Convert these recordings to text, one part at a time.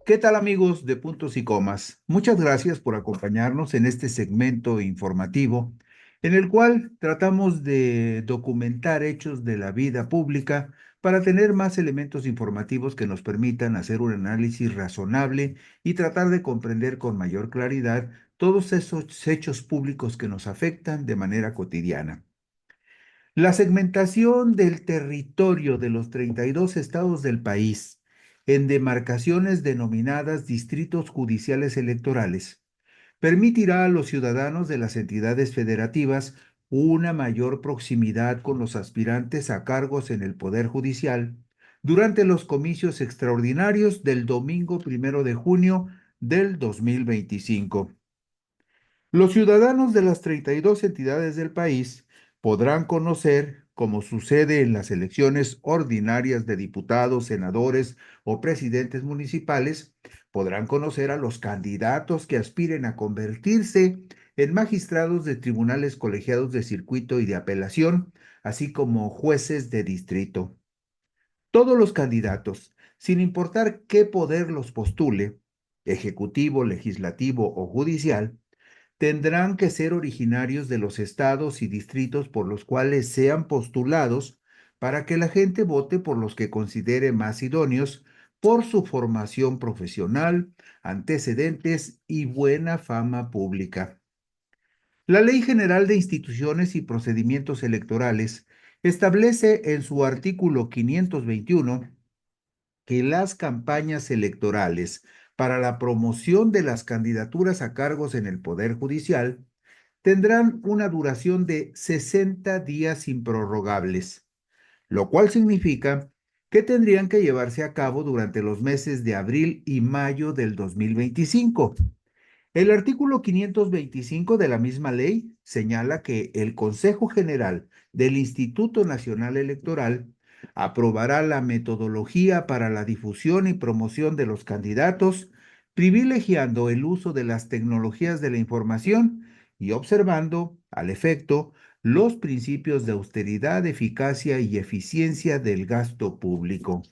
¿Qué tal amigos de Puntos y Comas? Muchas gracias por acompañarnos en este segmento informativo en el cual tratamos de documentar hechos de la vida pública para tener más elementos informativos que nos permitan hacer un análisis razonable y tratar de comprender con mayor claridad todos esos hechos públicos que nos afectan de manera cotidiana. La segmentación del territorio de los 32 estados del país en demarcaciones denominadas distritos judiciales electorales permitirá a los ciudadanos de las entidades federativas una mayor proximidad con los aspirantes a cargos en el Poder Judicial durante los comicios extraordinarios del domingo 1 de junio del 2025. Los ciudadanos de las 32 entidades del país podrán conocer, como sucede en las elecciones ordinarias de diputados, senadores o presidentes municipales, podrán conocer a los candidatos que aspiren a convertirse en magistrados de tribunales colegiados de circuito y de apelación, así como jueces de distrito. Todos los candidatos, sin importar qué poder los postule, ejecutivo, legislativo o judicial, tendrán que ser originarios de los estados y distritos por los cuales sean postulados para que la gente vote por los que considere más idóneos por su formación profesional, antecedentes y buena fama pública. La Ley General de Instituciones y Procedimientos Electorales establece en su artículo 521 que las campañas electorales para la promoción de las candidaturas a cargos en el Poder Judicial tendrán una duración de 60 días improrrogables, lo cual significa que tendrían que llevarse a cabo durante los meses de abril y mayo del 2025. El artículo 525 de la misma ley señala que el Consejo General del Instituto Nacional Electoral aprobará la metodología para la difusión y promoción de los candidatos, privilegiando el uso de las tecnologías de la información y observando, al efecto, los principios de austeridad, eficacia y eficiencia del gasto público.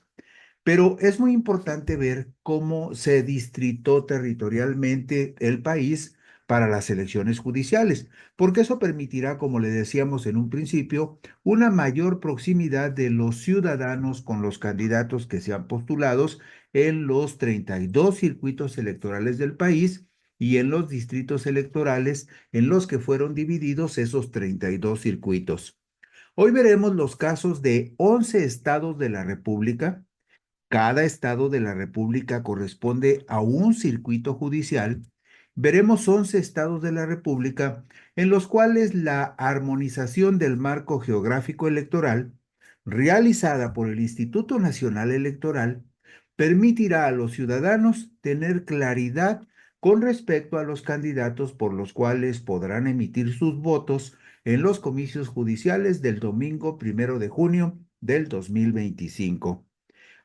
Pero es muy importante ver cómo se distritó territorialmente el país para las elecciones judiciales, porque eso permitirá, como le decíamos en un principio, una mayor proximidad de los ciudadanos con los candidatos que sean postulados en los 32 circuitos electorales del país y en los distritos electorales en los que fueron divididos esos 32 circuitos. Hoy veremos los casos de 11 estados de la República. Cada estado de la República corresponde a un circuito judicial. Veremos 11 estados de la República en los cuales la armonización del marco geográfico electoral, realizada por el Instituto Nacional Electoral, permitirá a los ciudadanos tener claridad con respecto a los candidatos por los cuales podrán emitir sus votos en los comicios judiciales del domingo 1 de junio del 2025.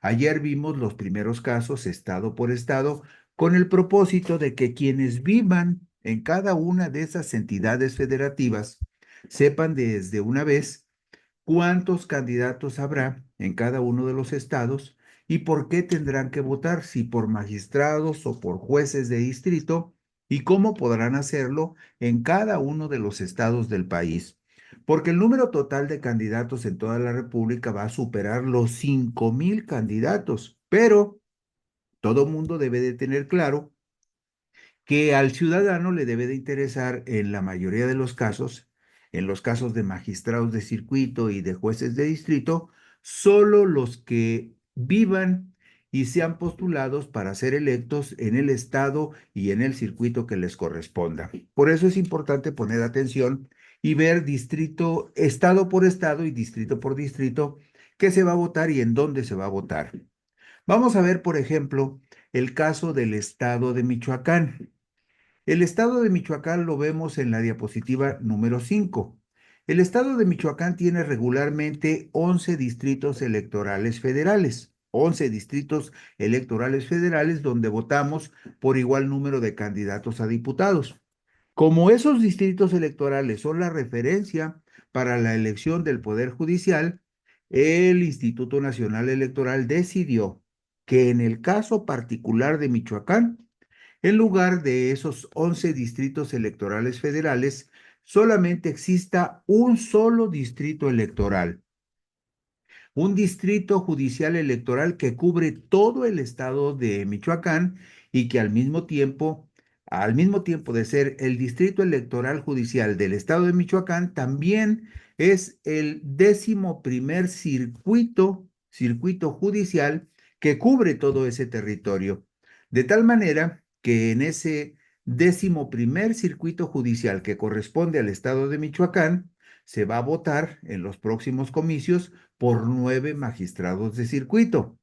Ayer vimos los primeros casos estado por estado con el propósito de que quienes vivan en cada una de esas entidades federativas sepan desde una vez cuántos candidatos habrá en cada uno de los estados y por qué tendrán que votar, si por magistrados o por jueces de distrito, y cómo podrán hacerlo en cada uno de los estados del país. Porque el número total de candidatos en toda la República va a superar los 5,000 candidatos, pero todo mundo debe de tener claro que al ciudadano le debe de interesar en la mayoría de los casos, en los casos de magistrados de circuito y de jueces de distrito, solo los que vivan y sean postulados para ser electos en el estado y en el circuito que les corresponda. Por eso es importante poner atención y ver distrito, estado por estado y distrito por distrito qué se va a votar y en dónde se va a votar. Vamos a ver, por ejemplo, el caso del estado de Michoacán. El estado de Michoacán lo vemos en la diapositiva número 5. El estado de Michoacán tiene regularmente 11 distritos electorales federales, 11 distritos electorales federales donde votamos por igual número de candidatos a diputados. Como esos distritos electorales son la referencia para la elección del Poder Judicial, el Instituto Nacional Electoral decidió que en el caso particular de Michoacán, en lugar de esos 11 distritos electorales federales, solamente exista un solo distrito electoral, un distrito judicial electoral que cubre todo el estado de Michoacán y que al mismo tiempo de ser el distrito electoral judicial del estado de Michoacán, también es el 11º circuito judicial que cubre todo ese territorio. De tal manera que en ese 11º circuito judicial que corresponde al estado de Michoacán, se va a votar en los próximos comicios por 9 magistrados de circuito.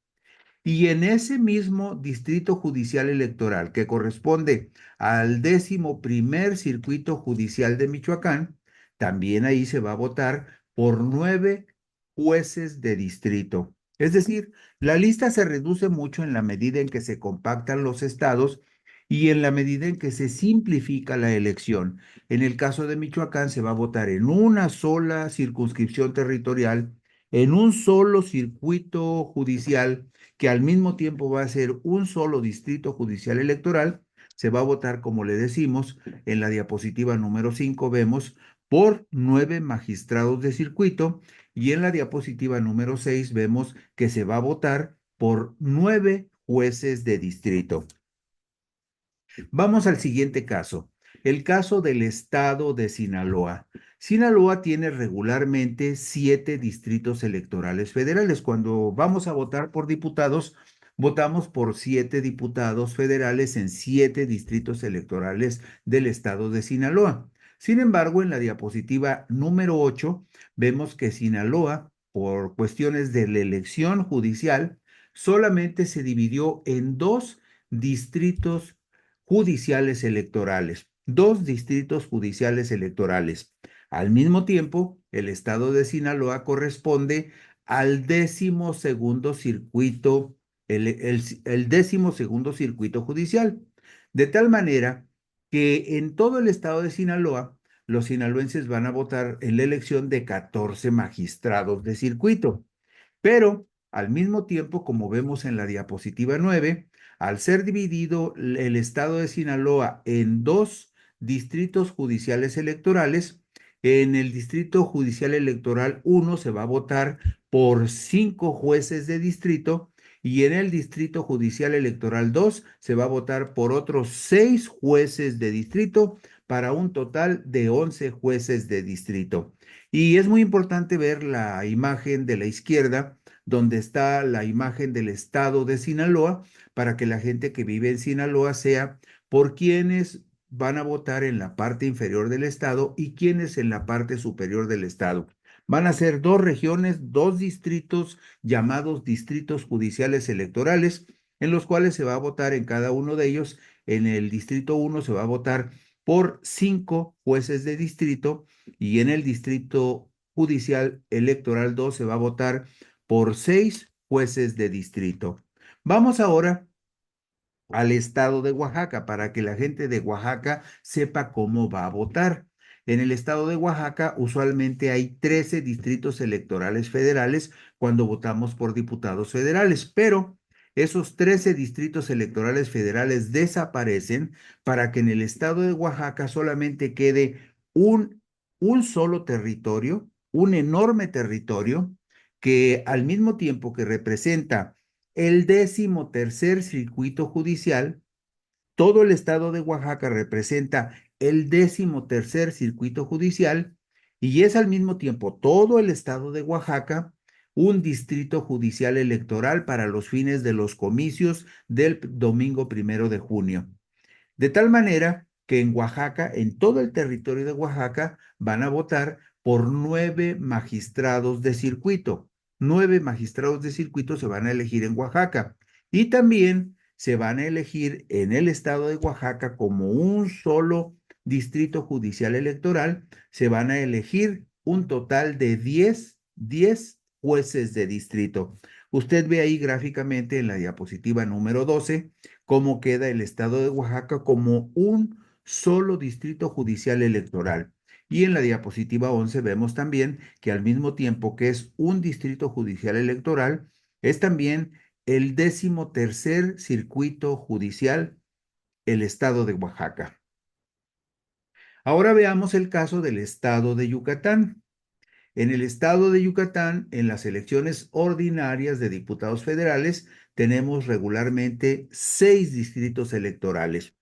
Y en ese mismo distrito judicial electoral que corresponde al 11º circuito judicial de Michoacán, también ahí se va a votar por 9 jueces de distrito. Es decir, la lista se reduce mucho en la medida en que se compactan los estados y en la medida en que se simplifica la elección. En el caso de Michoacán se va a votar en una sola circunscripción territorial, en un solo circuito judicial que al mismo tiempo va a ser un solo distrito judicial electoral. Se va a votar, como le decimos, en la diapositiva número 5 vemos por 9 magistrados de circuito y en la diapositiva número 6 vemos que se va a votar por 9 jueces de distrito. Vamos al siguiente caso, el caso del estado de Sinaloa. Sinaloa tiene regularmente 7 distritos electorales federales. Cuando vamos a votar por diputados, votamos por 7 diputados federales en 7 distritos electorales del estado de Sinaloa. Sin embargo, en la diapositiva número 8 vemos que Sinaloa, por cuestiones de la elección judicial, solamente se dividió en 2 distritos judiciales electorales, 2 distritos judiciales electorales. Al mismo tiempo, el estado de Sinaloa corresponde al 12º circuito, el 12º circuito judicial, de tal manera que en todo el estado de Sinaloa, los sinaloenses van a votar en la elección de 14 magistrados de circuito. Pero al mismo tiempo, como vemos en la diapositiva 9, al ser dividido el estado de Sinaloa en 2 distritos judiciales electorales, en el distrito judicial electoral 1 se va a votar por 5 jueces de distrito y en el distrito judicial electoral 2 se va a votar por otros 6 jueces de distrito para un total de 11 jueces de distrito. Y es muy importante ver la imagen de la izquierda, donde está la imagen del estado de Sinaloa, para que la gente que vive en Sinaloa sea por quienes van a votar en la parte inferior del estado y quienes en la parte superior del estado. Van a ser 2 regiones, 2 distritos llamados distritos judiciales electorales, en los cuales se va a votar en cada uno de ellos. En el distrito 1 se va a votar por 5 jueces de distrito y en el distrito judicial electoral 2 se va a votar por 6 jueces de distrito. Vamos ahora al estado de Oaxaca para que la gente de Oaxaca sepa cómo va a votar. En el estado de Oaxaca usualmente hay 13 distritos electorales federales cuando votamos por diputados federales, pero esos 13 distritos electorales federales desaparecen para que en el estado de Oaxaca solamente quede un solo territorio, un enorme territorio que al mismo tiempo que representa el 13º circuito judicial, todo el estado de Oaxaca representa el 13º circuito judicial y es al mismo tiempo todo el estado de Oaxaca un distrito judicial electoral para los fines de los comicios del domingo 1 de junio. De tal manera que en Oaxaca, en todo el territorio de Oaxaca, van a votar por 9 magistrados de circuito. 9 magistrados de circuito se van a elegir en Oaxaca. Y también se van a elegir en el estado de Oaxaca como un solo distrito judicial electoral. Se van a elegir un total de 10 jueces de distrito. Usted ve ahí gráficamente en la diapositiva número 12 cómo queda el estado de Oaxaca como un solo distrito judicial electoral. Y en la diapositiva 11 vemos también que al mismo tiempo que es un distrito judicial electoral, es también el 13º Circuito Judicial, el estado de Oaxaca. Ahora veamos el caso del estado de Yucatán. En el estado de Yucatán, en las elecciones ordinarias de diputados federales, tenemos regularmente 6 distritos electorales.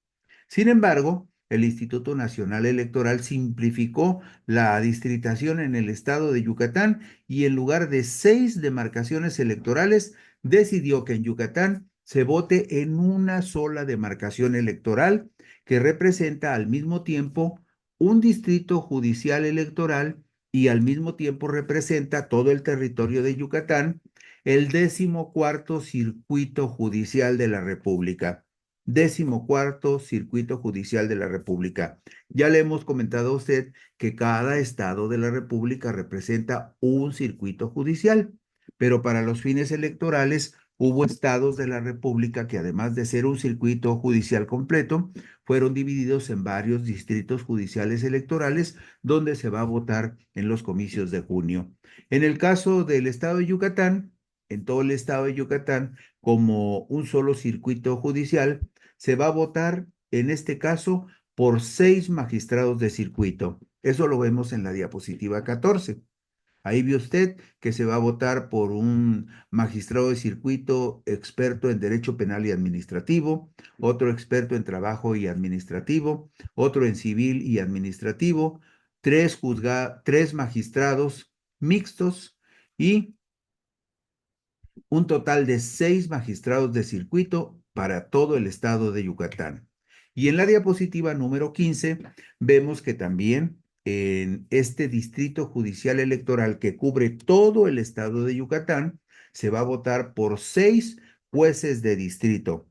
Sin embargo, el Instituto Nacional Electoral simplificó la distritación en el estado de Yucatán y en lugar de 6 demarcaciones electorales, decidió que en Yucatán se vote en una sola demarcación electoral que representa al mismo tiempo un distrito judicial electoral y al mismo tiempo representa todo el territorio de Yucatán, el 14º Circuito Judicial de la República. 14º Circuito Judicial de la República. Ya le hemos comentado a usted que cada estado de la República representa un circuito judicial, pero para los fines electorales hubo estados de la República que además de ser un circuito judicial completo, fueron divididos en varios distritos judiciales electorales donde se va a votar en los comicios de junio. En el caso del estado de Yucatán, en todo el estado de Yucatán, como un solo circuito judicial, se va a votar, en este caso, por 6 magistrados de circuito. Eso lo vemos en la diapositiva 14. Ahí vio usted que se va a votar por un magistrado de circuito experto en derecho penal y administrativo, otro experto en trabajo y administrativo, otro en civil y administrativo, 3 magistrados mixtos y un total de 6 magistrados de circuito para todo el estado de Yucatán. Y en la diapositiva número 15 vemos que también en este distrito judicial electoral que cubre todo el estado de Yucatán, se va a votar por 6 jueces de distrito.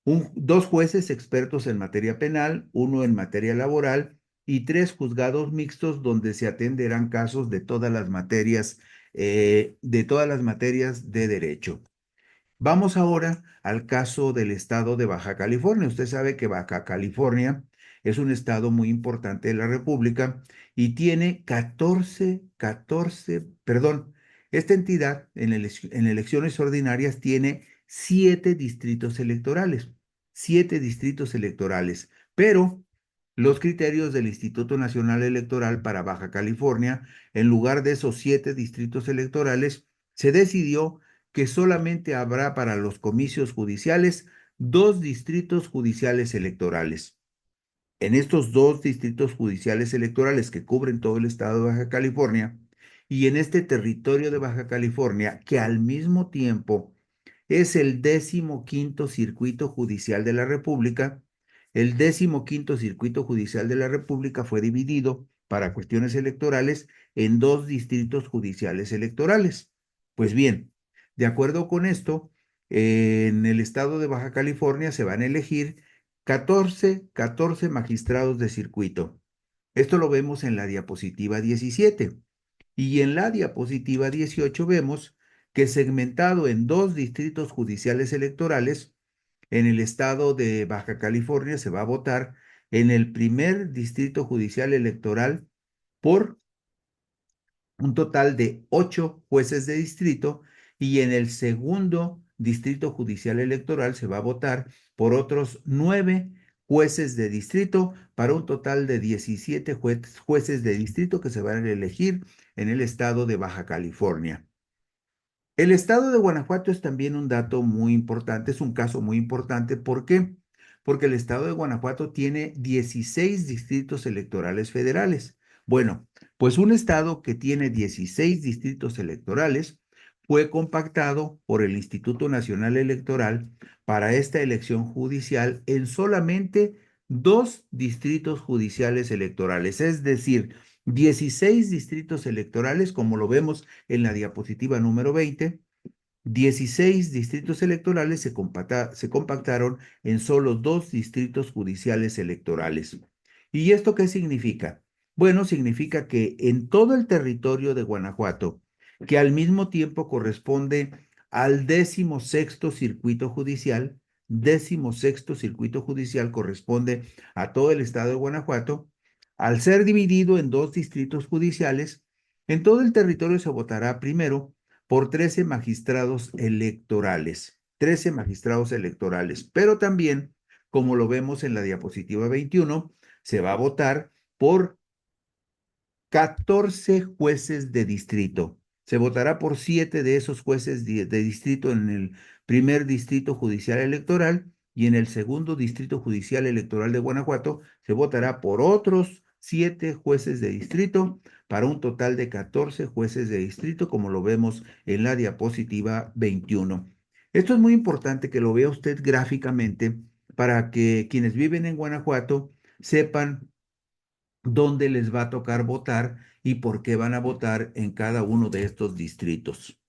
2 jueces expertos en materia penal, 1 en materia laboral y 3 juzgados mixtos donde se atenderán casos de todas las materias de derecho. Vamos ahora al caso del estado de Baja California. Usted sabe que Baja California es un estado muy importante de la República y tiene 14, perdón, esta entidad en elecciones ordinarias tiene 7 distritos electorales, 7 distritos electorales, pero los criterios del Instituto Nacional Electoral para Baja California, en lugar de esos 7 distritos electorales, se decidió que solamente habrá para los comicios judiciales 2 distritos judiciales electorales. En estos 2 distritos judiciales electorales que cubren todo el estado de Baja California y en este territorio de Baja California, que al mismo tiempo es el 15º Circuito Judicial de la República, el 15º Circuito Judicial de la República fue dividido para cuestiones electorales en 2 distritos judiciales electorales. Pues bien, de acuerdo con esto, en el estado de Baja California se van a elegir 14 magistrados de circuito. Esto lo vemos en la diapositiva 17. Y en la diapositiva 18 vemos que segmentado en 2 distritos judiciales electorales, en el estado de Baja California se va a votar en el primer distrito judicial electoral por un total de 8 jueces de distrito y en el segundo distrito judicial electoral se va a votar por otros 9 jueces de distrito para un total de 17 jueces de distrito que se van a elegir en el estado de Baja California. El estado de Guanajuato es también un dato muy importante, es un caso muy importante. ¿Por qué? Porque el estado de Guanajuato tiene 16 distritos electorales federales. Bueno, pues un estado que tiene 16 distritos electorales fue compactado por el Instituto Nacional Electoral para esta elección judicial en solamente 2 distritos judiciales electorales, es decir, 16 distritos electorales, como lo vemos en la diapositiva número 20, 16 distritos electorales se compactaron en solo 2 distritos judiciales electorales. ¿Y esto qué significa? Bueno, significa que en todo el territorio de Guanajuato, que al mismo tiempo corresponde al 16º circuito judicial, 16º circuito judicial corresponde a todo el estado de Guanajuato, al ser dividido en 2 distritos judiciales, en todo el territorio se votará primero por 13 magistrados electorales. 13 magistrados electorales. Pero también, como lo vemos en la diapositiva 21, se va a votar por 14 jueces de distrito. Se votará por 7 de esos jueces de distrito en el primer distrito judicial electoral y en el segundo distrito judicial electoral de Guanajuato se votará por otros 7 jueces de distrito para un total de 14 jueces de distrito, como lo vemos en la diapositiva 21. Esto es muy importante que lo vea usted gráficamente para que quienes viven en Guanajuato sepan dónde les va a tocar votar y por qué van a votar en cada uno de estos distritos.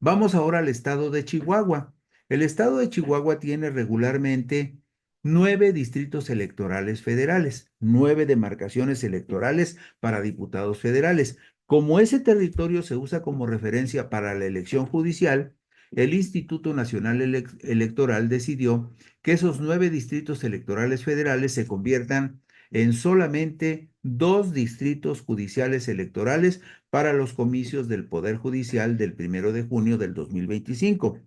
Vamos ahora al estado de Chihuahua. El estado de Chihuahua tiene regularmente 9 distritos electorales federales, 9 demarcaciones electorales para diputados federales. Como ese territorio se usa como referencia para la elección judicial, el Instituto Nacional Electoral decidió que esos 9 distritos electorales federales se conviertan en solamente 2 distritos judiciales electorales para los comicios del Poder Judicial del 1 de junio del 2025.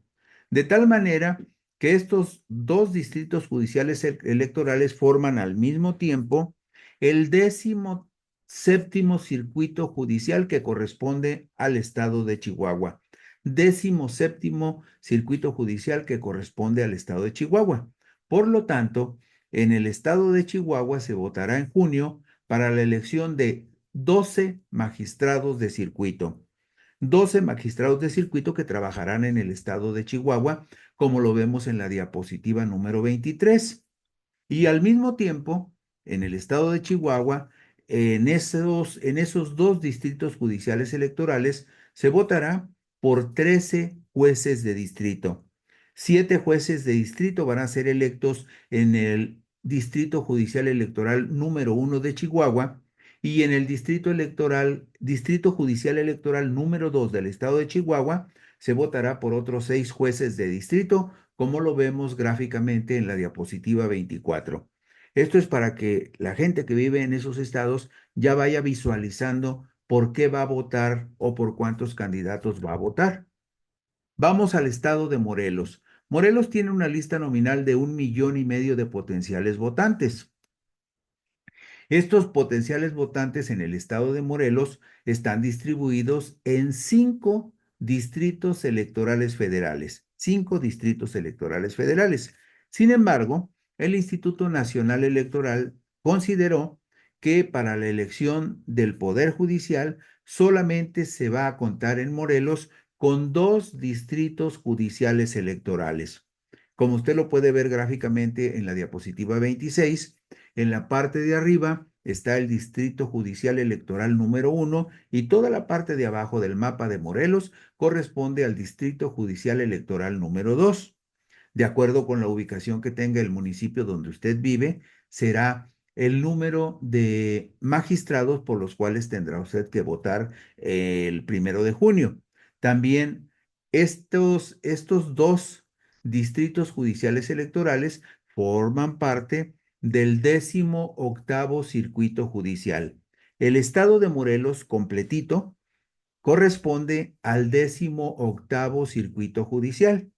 De tal manera que estos 2 distritos judiciales electorales forman al mismo tiempo el 17º circuito judicial que corresponde al estado de Chihuahua. 17º circuito judicial que corresponde al estado de Chihuahua. Por lo tanto, en el estado de Chihuahua se votará en junio para la elección de 12 magistrados de circuito. 12 magistrados de circuito que trabajarán en el estado de Chihuahua, como lo vemos en la diapositiva número 23. Y al mismo tiempo, en el estado de Chihuahua, en esos 2 distritos judiciales electorales, se votará por 13 jueces de distrito. 7 jueces de distrito van a ser electos en el Distrito Judicial Electoral número 1 de Chihuahua y en el Distrito Judicial Electoral número 2 del estado de Chihuahua se votará por otros 6 jueces de distrito, como lo vemos gráficamente en la diapositiva 24. Esto es para que la gente que vive en esos estados ya vaya visualizando por qué va a votar o por cuántos candidatos va a votar. Vamos al estado de Morelos. Morelos tiene una lista nominal de 1,5 millones de potenciales votantes. Estos potenciales votantes en el estado de Morelos están distribuidos en 5 distritos electorales federales. 5 distritos electorales federales. Sin embargo, el Instituto Nacional Electoral consideró que para la elección del Poder Judicial solamente se va a contar en Morelos con 2 distritos judiciales electorales. Como usted lo puede ver gráficamente en la diapositiva 26, en la parte de arriba está el Distrito Judicial Electoral número 1 y toda la parte de abajo del mapa de Morelos corresponde al Distrito Judicial Electoral número 2. De acuerdo con la ubicación que tenga el municipio donde usted vive, será el número de magistrados por los cuales tendrá usted que votar el 1 de junio. También estos 2 distritos judiciales electorales forman parte del 18º circuito judicial. El estado de Morelos completito corresponde al 18º circuito judicial.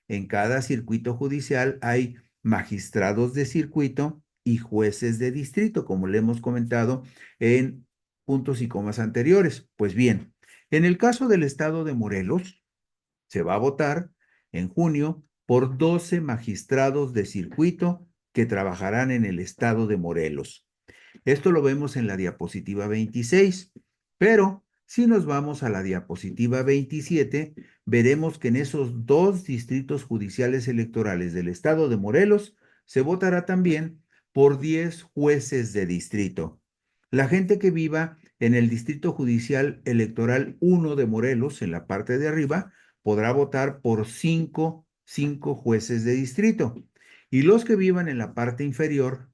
En cada circuito judicial hay magistrados de circuito y jueces de distrito, como le hemos comentado en puntos y comas anteriores. Pues bien, en el caso del estado de Morelos, se va a votar en junio por 12 magistrados de circuito que trabajarán en el estado de Morelos. Esto lo vemos en la diapositiva 26, pero si nos vamos a la diapositiva 27, veremos que en esos 2 distritos judiciales electorales del estado de Morelos se votará también por 10 jueces de distrito. La gente que viva en el Distrito Judicial Electoral 1 de Morelos, en la parte de arriba, podrá votar por 5 jueces de distrito. Y los que vivan en la parte inferior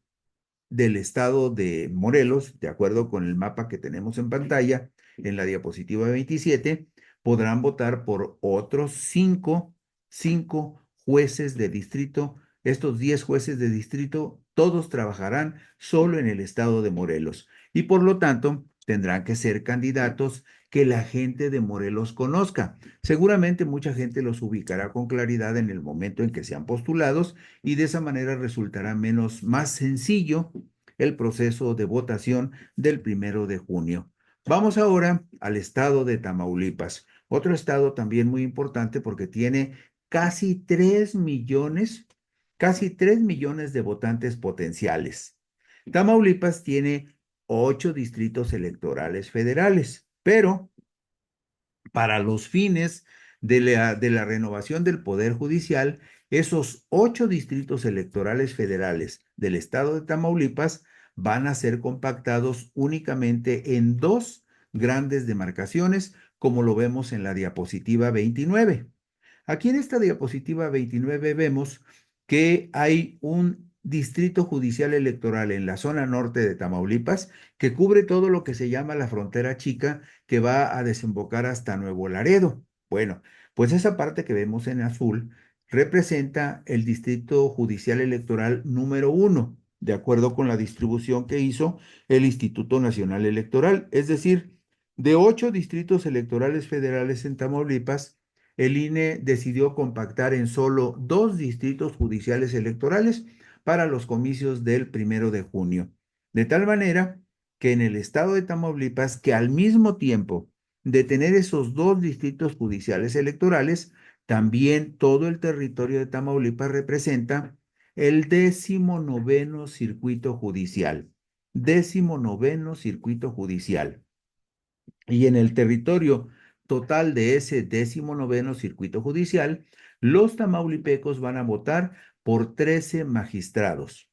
del estado de Morelos, de acuerdo con el mapa que tenemos en pantalla, en la diapositiva 27, podrán votar por otros 5 jueces de distrito. Estos 10 jueces de distrito, todos trabajarán solo en el estado de Morelos. Y por lo tanto, tendrán que ser candidatos que la gente de Morelos conozca. Seguramente mucha gente los ubicará con claridad en el momento en que sean postulados y de esa manera resultará más sencillo el proceso de votación del 1 de junio. Vamos ahora al estado de Tamaulipas, otro estado también muy importante porque tiene casi 3 millones de votantes potenciales. Tamaulipas tiene 8 distritos electorales federales, pero para los fines de la renovación del Poder Judicial, esos 8 distritos electorales federales del estado de Tamaulipas van a ser compactados únicamente en dos grandes demarcaciones, como lo vemos en la diapositiva 29. Aquí en esta diapositiva 29 vemos que hay un distrito judicial electoral en la zona norte de Tamaulipas que cubre todo lo que se llama la frontera chica que va a desembocar hasta Nuevo Laredo. Bueno, pues esa parte que vemos en azul representa el distrito judicial electoral número 1, de acuerdo con la distribución que hizo el Instituto Nacional Electoral. Es decir, de 8 distritos electorales federales en Tamaulipas, el INE decidió compactar en solo 2 distritos judiciales electorales para los comicios del 1 de junio. De tal manera que en el estado de Tamaulipas, que al mismo tiempo de tener esos 2 distritos judiciales electorales, también todo el territorio de Tamaulipas representa el 19º circuito judicial. 19º circuito judicial. Y en el territorio total de ese 19º circuito judicial, los tamaulipecos van a votar por 13 magistrados.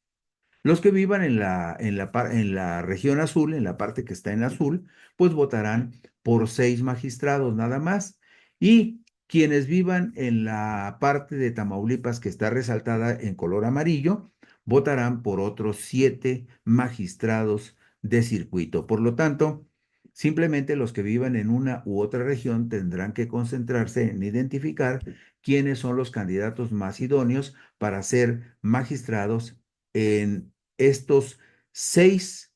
Los que vivan en la región azul, en la parte que está en azul, pues votarán por 6 magistrados nada más. Y quienes vivan en la parte de Tamaulipas que está resaltada en color amarillo, votarán por otros 7 magistrados de circuito. Por lo tanto, simplemente los que vivan en una u otra región tendrán que concentrarse en identificar quiénes son los candidatos más idóneos para ser magistrados en estos seis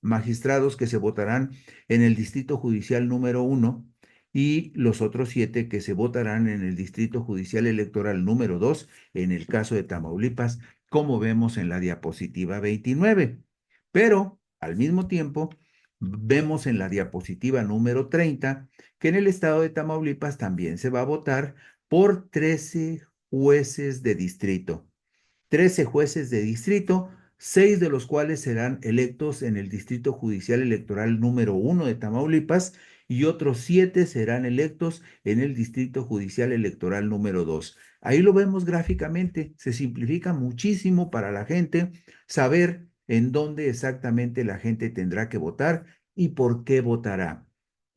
magistrados que se votarán en el Distrito Judicial número 1 y los otros 7 que se votarán en el Distrito Judicial Electoral número 2, en el caso de Tamaulipas, como vemos en la diapositiva 29. Pero, al mismo tiempo, vemos en la diapositiva número 30 que en el estado de Tamaulipas también se va a votar por 13 jueces de distrito. 13 jueces de distrito, 6 de los cuales serán electos en el Distrito Judicial Electoral número 1 de Tamaulipas y otros 7 serán electos en el Distrito Judicial Electoral número 2. Ahí lo vemos gráficamente, se simplifica muchísimo para la gente saber en dónde exactamente la gente tendrá que votar y por qué votará.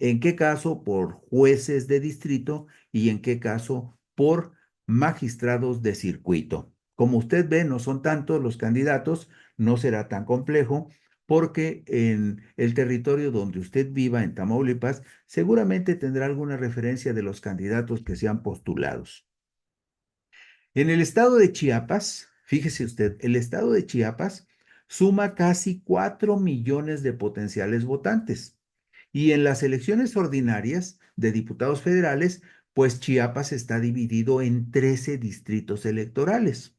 En qué caso por jueces de distrito y en qué caso por magistrados de circuito. Como usted ve, no son tantos los candidatos, no será tan complejo, porque en el territorio donde usted viva, en Tamaulipas, seguramente tendrá alguna referencia de los candidatos que sean postulados. En el estado de Chiapas, fíjese usted, el estado de Chiapas suma casi 4 millones de potenciales votantes. Y en las elecciones ordinarias de diputados federales, pues Chiapas está dividido en 13 distritos electorales.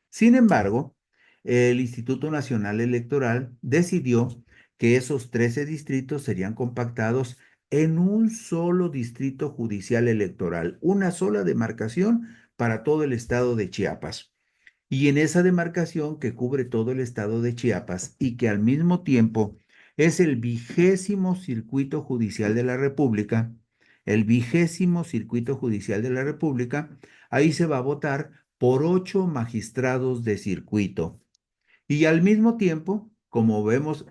Sin embargo, el Instituto Nacional Electoral decidió que esos 13 distritos serían compactados en un solo distrito judicial electoral, una sola demarcación para todo el estado de Chiapas. Y en esa demarcación que cubre todo el estado de Chiapas y que al mismo tiempo es el 20º circuito judicial de la República, el 20º circuito judicial de la República, ahí se va a votar por 8 magistrados de circuito. Y al mismo tiempo, como vemos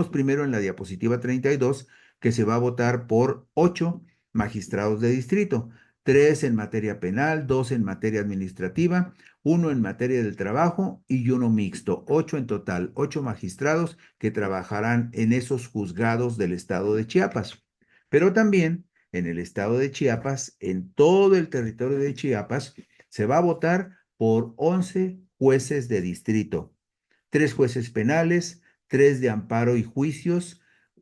primero en la diapositiva 32, que se va a votar por 8 magistrados de distrito, 3 en materia penal, 2 en materia administrativa, 1 en materia del trabajo y 1 mixto. 8 en total, 8 magistrados que trabajarán en esos juzgados del estado de Chiapas. Pero también en el estado de Chiapas, en todo el territorio de Chiapas, se va a votar por 11 jueces de distrito. 3 jueces penales, 3 de amparo y juicios,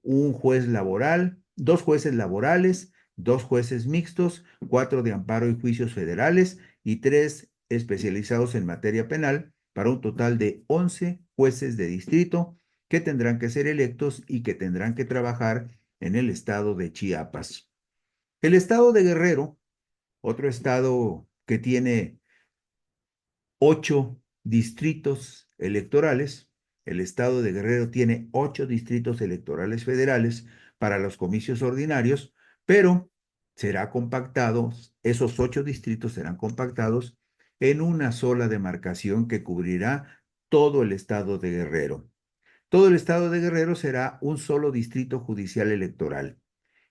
un juez laboral, 2 jueces laborales, 2 jueces mixtos, 4 de amparo y juicios federales y 3 especializados en materia penal, para un total de 11 jueces de distrito que tendrán que ser electos y que tendrán que trabajar en el estado de Chiapas. El estado de Guerrero, otro estado que tiene 8 distritos electorales. El estado de Guerrero tiene 8 distritos electorales federales para los comicios ordinarios, pero será compactado, esos 8 distritos serán compactados en una sola demarcación que cubrirá todo el estado de Guerrero. Todo el estado de Guerrero será un solo distrito judicial electoral.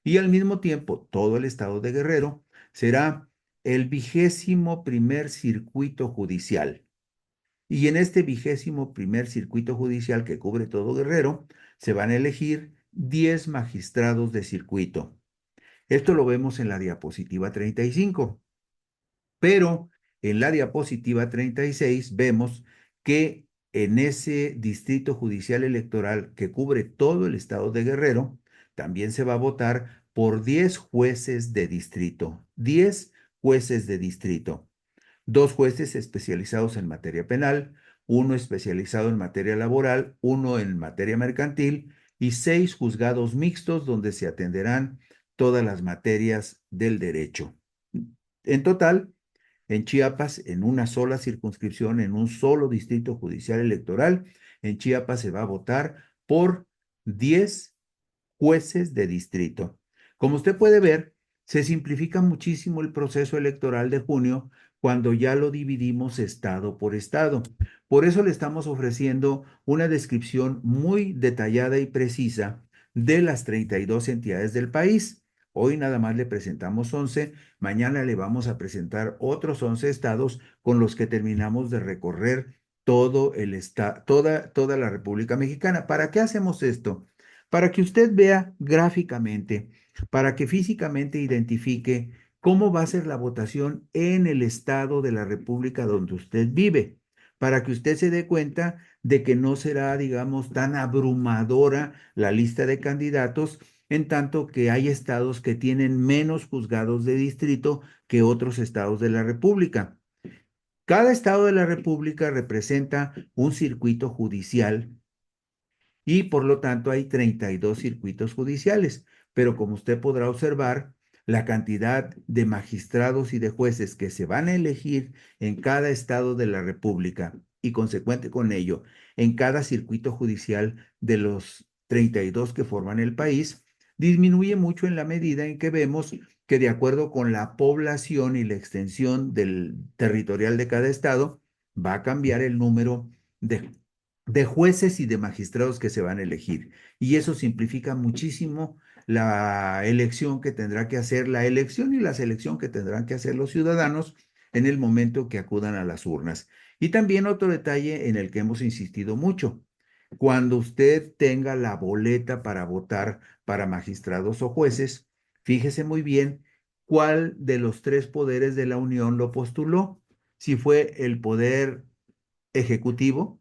Y al mismo tiempo, todo el estado de Guerrero será el 21º circuito judicial. Y en este 21º circuito judicial que cubre todo Guerrero, se van a elegir 10 magistrados de circuito. Esto lo vemos en la diapositiva 35. Pero en la diapositiva 36 vemos que en ese distrito judicial electoral que cubre todo el estado de Guerrero, también se va a votar por 10 jueces de distrito. 10 jueces de distrito. 2 jueces especializados en materia penal, uno especializado en materia laboral, uno en materia mercantil y 6 juzgados mixtos donde se atenderán todas las materias del derecho. En total, en Chiapas, en una sola circunscripción, en un solo distrito judicial electoral, en Chiapas se va a votar por 10 jueces de distrito. Como usted puede ver, se simplifica muchísimo el proceso electoral de junio cuando ya lo dividimos estado por estado. Por eso le estamos ofreciendo una descripción muy detallada y precisa de las 32 entidades del país. Hoy nada más le presentamos 11, mañana le vamos a presentar otros 11 estados con los que terminamos de recorrer toda la República Mexicana. ¿Para qué hacemos esto? Para que usted vea gráficamente, para que físicamente identifique cómo va a ser la votación en el estado de la República donde usted vive, para que usted se dé cuenta de que no será, digamos, tan abrumadora la lista de candidatos, en tanto que hay estados que tienen menos juzgados de distrito que otros estados de la República. Cada estado de la República representa un circuito judicial y por lo tanto hay 32 circuitos judiciales. Pero como usted podrá observar, la cantidad de magistrados y de jueces que se van a elegir en cada estado de la República y consecuente con ello, en cada circuito judicial de los 32 que forman el país, disminuye mucho en la medida en que vemos que de acuerdo con la población y la extensión del territorial de cada estado, va a cambiar el número de jueces y de magistrados que se van a elegir. Y eso simplifica muchísimo la elección que tendrá que hacer, la elección y la selección que tendrán que hacer los ciudadanos en el momento que acudan a las urnas. Y también otro detalle en el que hemos insistido mucho. Cuando usted tenga la boleta para votar para magistrados o jueces, fíjese muy bien cuál de los 3 poderes de la Unión lo postuló. Si fue el poder ejecutivo,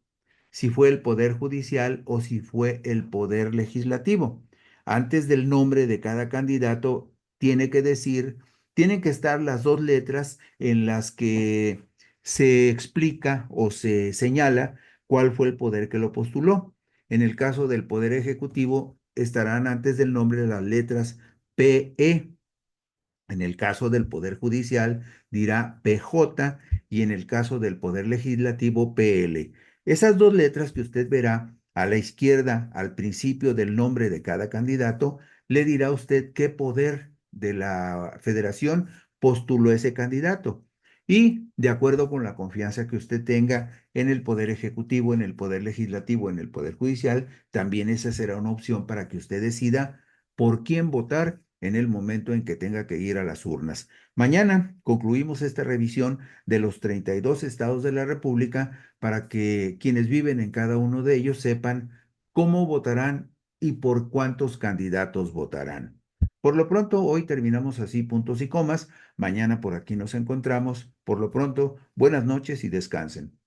si fue el poder judicial o si fue el poder legislativo. Antes del nombre de cada candidato tienen que estar las 2 letras en las que se explica o se señala cuál fue el poder que lo postuló. En el caso del poder ejecutivo, estarán antes del nombre las letras PE. En el caso del Poder Judicial dirá PJ y en el caso del Poder Legislativo PL. Esas 2 letras que usted verá a la izquierda al principio del nombre de cada candidato, le dirá a usted qué poder de la federación postuló ese candidato. Y de acuerdo con la confianza que usted tenga en el Poder Ejecutivo, en el Poder Legislativo, en el Poder Judicial, también esa será una opción para que usted decida por quién votar en el momento en que tenga que ir a las urnas. Mañana concluimos esta revisión de los 32 estados de la República para que quienes viven en cada uno de ellos sepan cómo votarán y por cuántos candidatos votarán. Por lo pronto, hoy terminamos así puntos y comas. Mañana por aquí nos encontramos. Por lo pronto, buenas noches y descansen.